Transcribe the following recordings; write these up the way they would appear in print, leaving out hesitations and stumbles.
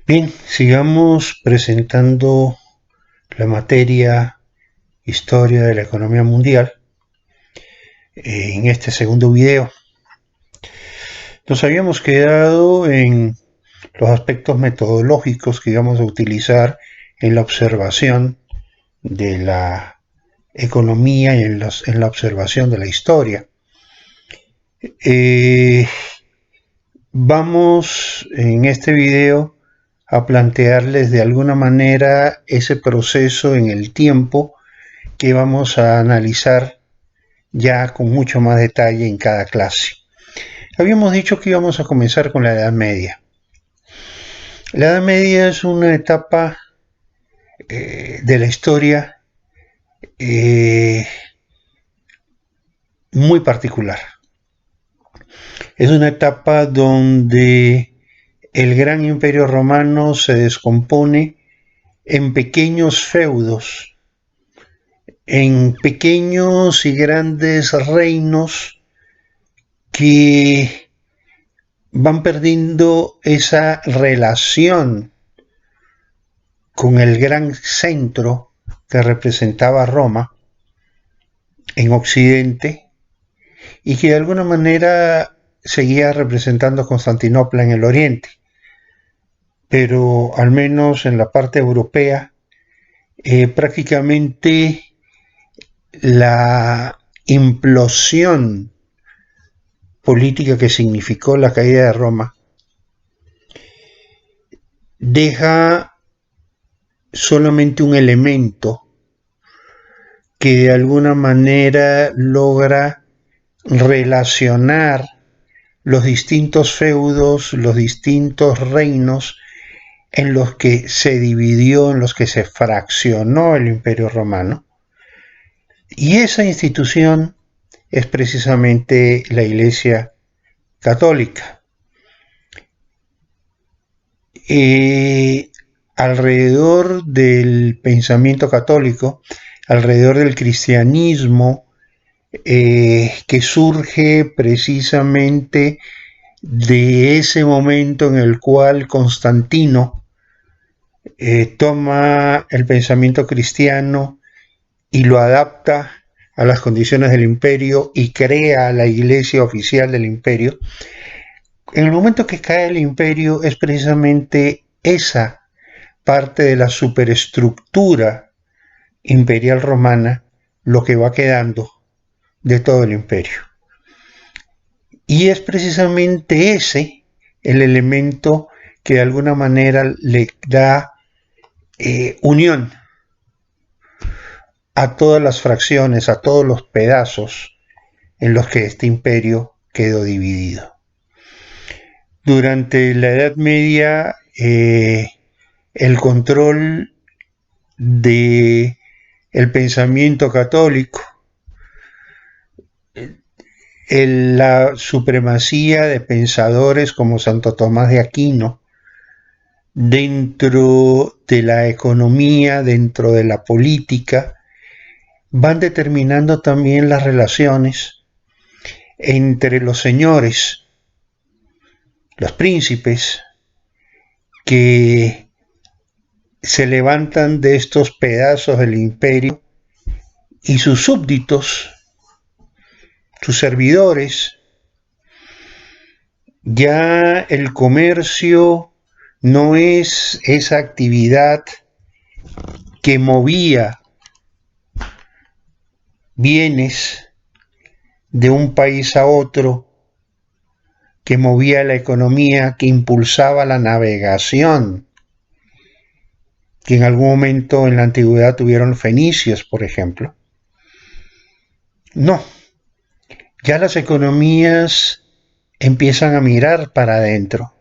Bien, sigamos presentando la materia Historia de la Economía Mundial en este segundo video. Nos habíamos quedado en los aspectos metodológicos que íbamos a utilizar en la observación de la economía y en la observación de la historia. Vamos en este video a plantearles de alguna manera ese proceso en el tiempo que vamos a analizar ya con mucho más detalle en cada clase. Habíamos dicho que íbamos a comenzar con la Edad Media. La Edad Media es una etapa de la historia muy particular. Es una etapa donde el gran imperio romano se descompone en pequeños feudos, en pequeños y grandes reinos que van perdiendo esa relación con el gran centro que representaba Roma en Occidente y que de alguna manera seguía representando a Constantinopla en el Oriente. Pero al menos en la parte europea, prácticamente la implosión política que significó la caída de Roma deja solamente un elemento que de alguna manera logra relacionar los distintos feudos, los distintos reinos en los que se dividió, en los que se fraccionó el Imperio Romano. Y esa institución es precisamente la Iglesia Católica. Alrededor del pensamiento católico, alrededor del cristianismo, que surge precisamente de ese momento en el cual Constantino toma el pensamiento cristiano y lo adapta a las condiciones del imperio y crea la iglesia oficial del imperio. En el momento que cae el imperio es precisamente esa parte de la superestructura imperial romana lo que va quedando de todo el imperio. Y es precisamente ese el elemento que de alguna manera le da unión a todas las fracciones, a todos los pedazos en los que este imperio quedó dividido. Durante la Edad Media, el control de el pensamiento católico, la supremacía de pensadores como Santo Tomás de Aquino dentro de la economía, dentro de la política, van determinando también las relaciones entre los señores, los príncipes, que se levantan de estos pedazos del imperio y sus súbditos, sus servidores. Ya el comercio no es esa actividad que movía bienes de un país a otro, que movía la economía, que impulsaba la navegación, que en algún momento en la antigüedad tuvieron fenicios, por ejemplo. No, ya las economías empiezan a mirar para adentro.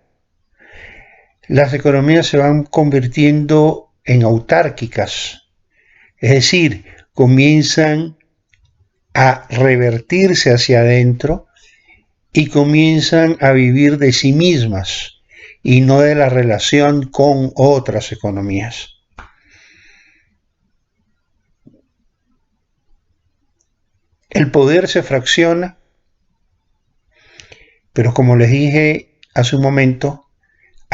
Las economías se van convirtiendo en autárquicas, es decir, comienzan a revertirse hacia adentro y comienzan a vivir de sí mismas y no de la relación con otras economías. El poder se fracciona, pero como les dije hace un momento,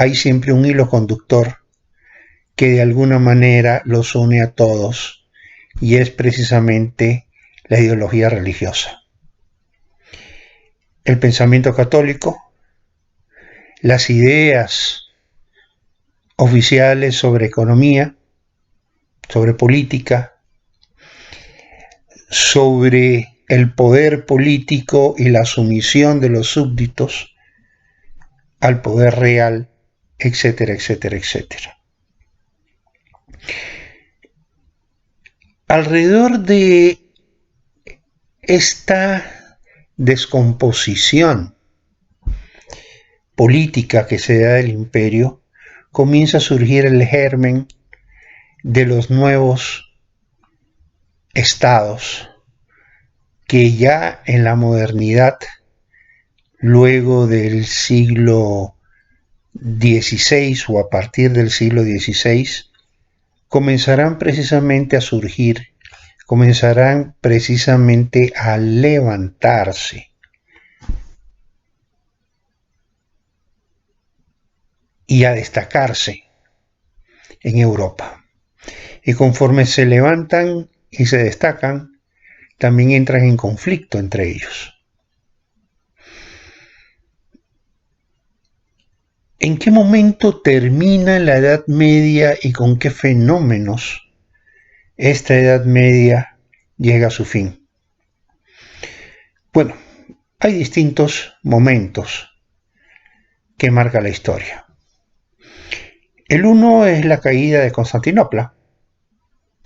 hay siempre un hilo conductor que de alguna manera los une a todos, y es precisamente la ideología religiosa. El pensamiento católico, las ideas oficiales sobre economía, sobre política, sobre el poder político y la sumisión de los súbditos al poder real, etcétera, etcétera, etcétera. Alrededor de esta descomposición política que se da del imperio, comienza a surgir el germen de los nuevos estados que ya en la modernidad, luego del siglo XVI o a partir del siglo XVI, comenzarán precisamente a surgir, comenzarán precisamente a levantarse. Y a destacarse en Europa. Y conforme se levantan y se destacan, también entran en conflicto entre ellos. ¿En qué momento termina la Edad Media y con qué fenómenos esta Edad Media llega a su fin? Bueno, hay distintos momentos que marca la historia. El uno es la caída de Constantinopla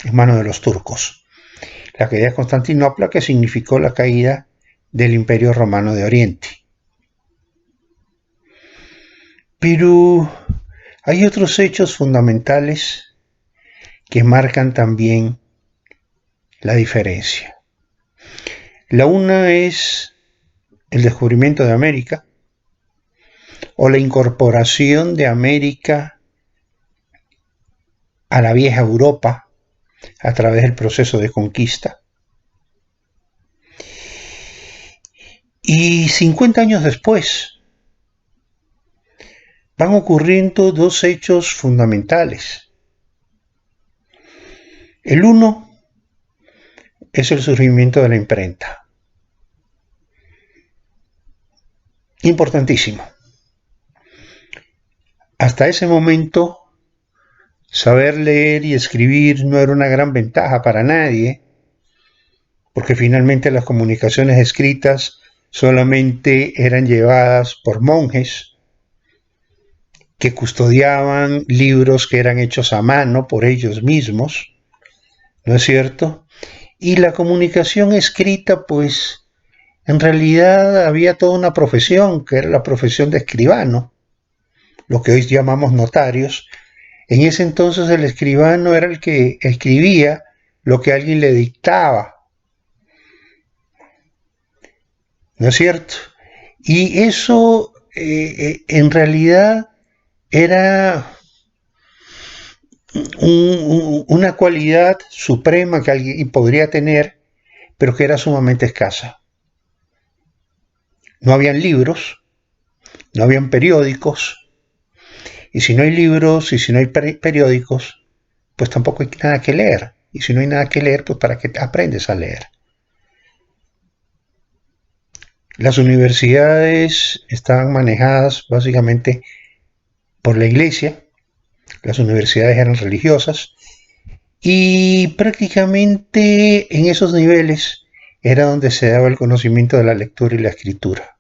en manos de los turcos. La caída de Constantinopla, que significó la caída del Imperio Romano de Oriente. Pero hay otros hechos fundamentales que marcan también la diferencia. La una es el descubrimiento de América o la incorporación de América a la vieja Europa a través del proceso de conquista. Y 50 años después van ocurriendo dos hechos fundamentales. El uno es el surgimiento de la imprenta. Importantísimo. Hasta ese momento, saber leer y escribir no era una gran ventaja para nadie, porque finalmente las comunicaciones escritas solamente eran llevadas por monjes que custodiaban libros que eran hechos a mano por ellos mismos, ¿no es cierto? Y la comunicación escrita, pues, en realidad había toda una profesión, que era la profesión de escribano, lo que hoy llamamos notarios. En ese entonces el escribano era el que escribía lo que alguien le dictaba, ¿no es cierto? Y eso en realidad era una cualidad suprema que alguien podría tener, pero que era sumamente escasa. No habían libros, no habían periódicos, y si no hay libros y si no hay periódicos, pues tampoco hay nada que leer. Y si no hay nada que leer, pues ¿para qué aprendes a leer? Las universidades estaban manejadas básicamente por la iglesia, las universidades eran religiosas, y prácticamente en esos niveles era donde se daba el conocimiento de la lectura y la escritura.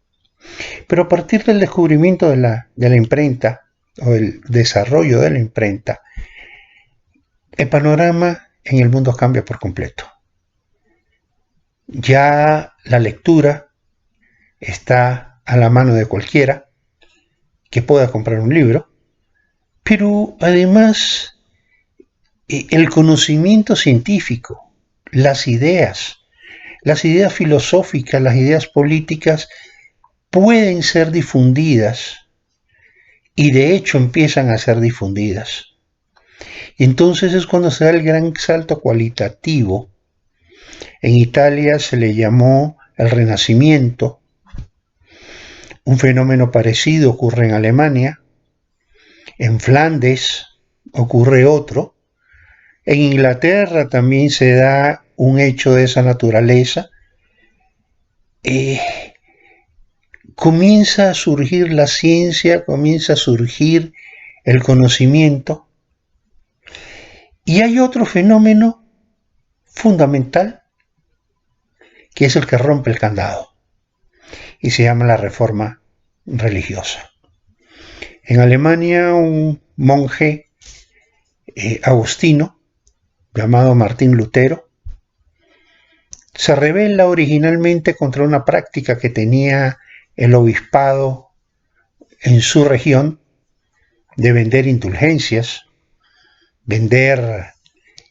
Pero a partir del descubrimiento de la imprenta, o el desarrollo de la imprenta, el panorama en el mundo cambia por completo. Ya la lectura está a la mano de cualquiera que pueda comprar un libro, pero además el conocimiento científico, las ideas filosóficas, las ideas políticas pueden ser difundidas y de hecho empiezan a ser difundidas. Entonces es cuando se da el gran salto cualitativo. En Italia se le llamó el Renacimiento. Un fenómeno parecido ocurre en Alemania. En Flandes ocurre otro. En Inglaterra también se da un hecho de esa naturaleza. Comienza a surgir la ciencia, comienza a surgir el conocimiento. Y hay otro fenómeno fundamental que es el que rompe el candado y se llama la reforma religiosa. En Alemania, un monje agustino llamado Martín Lutero se rebela originalmente contra una práctica que tenía el obispado en su región de vender indulgencias, vender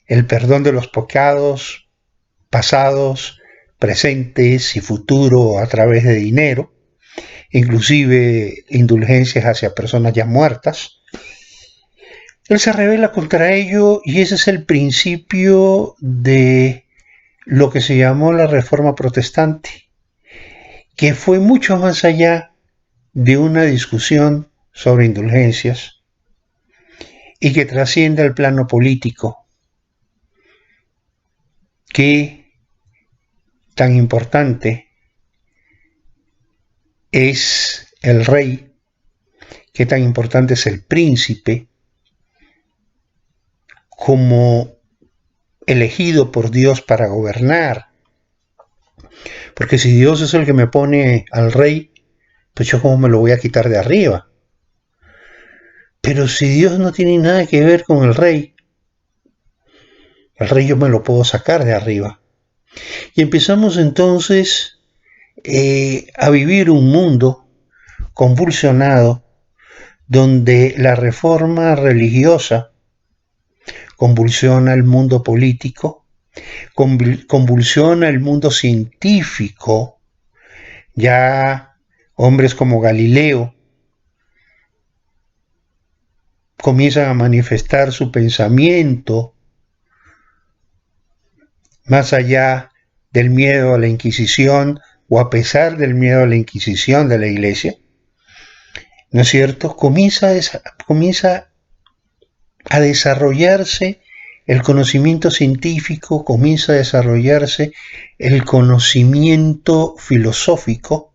el perdón de los pecados pasados, presentes y futuro a través de dinero, inclusive indulgencias hacia personas ya muertas. Él se rebela contra ello y ese es el principio de lo que se llamó la Reforma Protestante, que fue mucho más allá de una discusión sobre indulgencias y que trasciende al plano político. ¿Qué tan importante es el rey? ¿Qué tan importante es el príncipe como elegido por Dios para gobernar? Porque si Dios es el que me pone al rey, pues yo cómo me lo voy a quitar de arriba. Pero si Dios no tiene nada que ver con el rey yo me lo puedo sacar de arriba. Y empezamos entonces a vivir un mundo convulsionado donde la reforma religiosa convulsiona el mundo político, convulsiona el mundo científico. Ya hombres como Galileo comienzan a manifestar su pensamiento más allá del miedo a la Inquisición o a pesar del miedo a la Inquisición de la Iglesia, ¿no es cierto? Comienza a desarrollarse el conocimiento científico, comienza a desarrollarse el conocimiento filosófico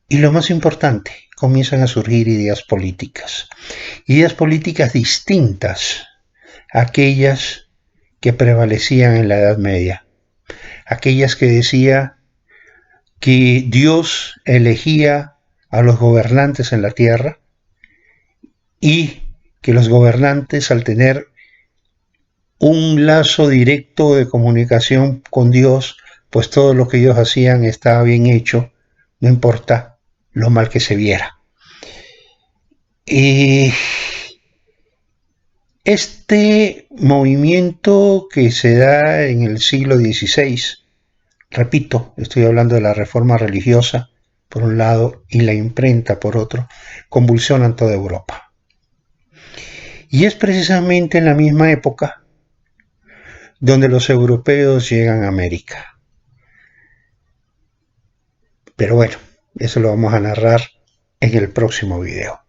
y lo más importante, comienzan a surgir ideas políticas distintas a aquellas que prevalecían en la Edad Media, aquellas que decía que Dios elegía a los gobernantes en la tierra y que los gobernantes, al tener un lazo directo de comunicación con Dios, pues todo lo que ellos hacían estaba bien hecho, no importa lo mal que se viera. Este movimiento que se da en el siglo XVI, repito, estoy hablando de la reforma religiosa por un lado y la imprenta por otro, convulsionan toda Europa. Y es precisamente en la misma época donde los europeos llegan a América. Pero bueno, eso lo vamos a narrar en el próximo video.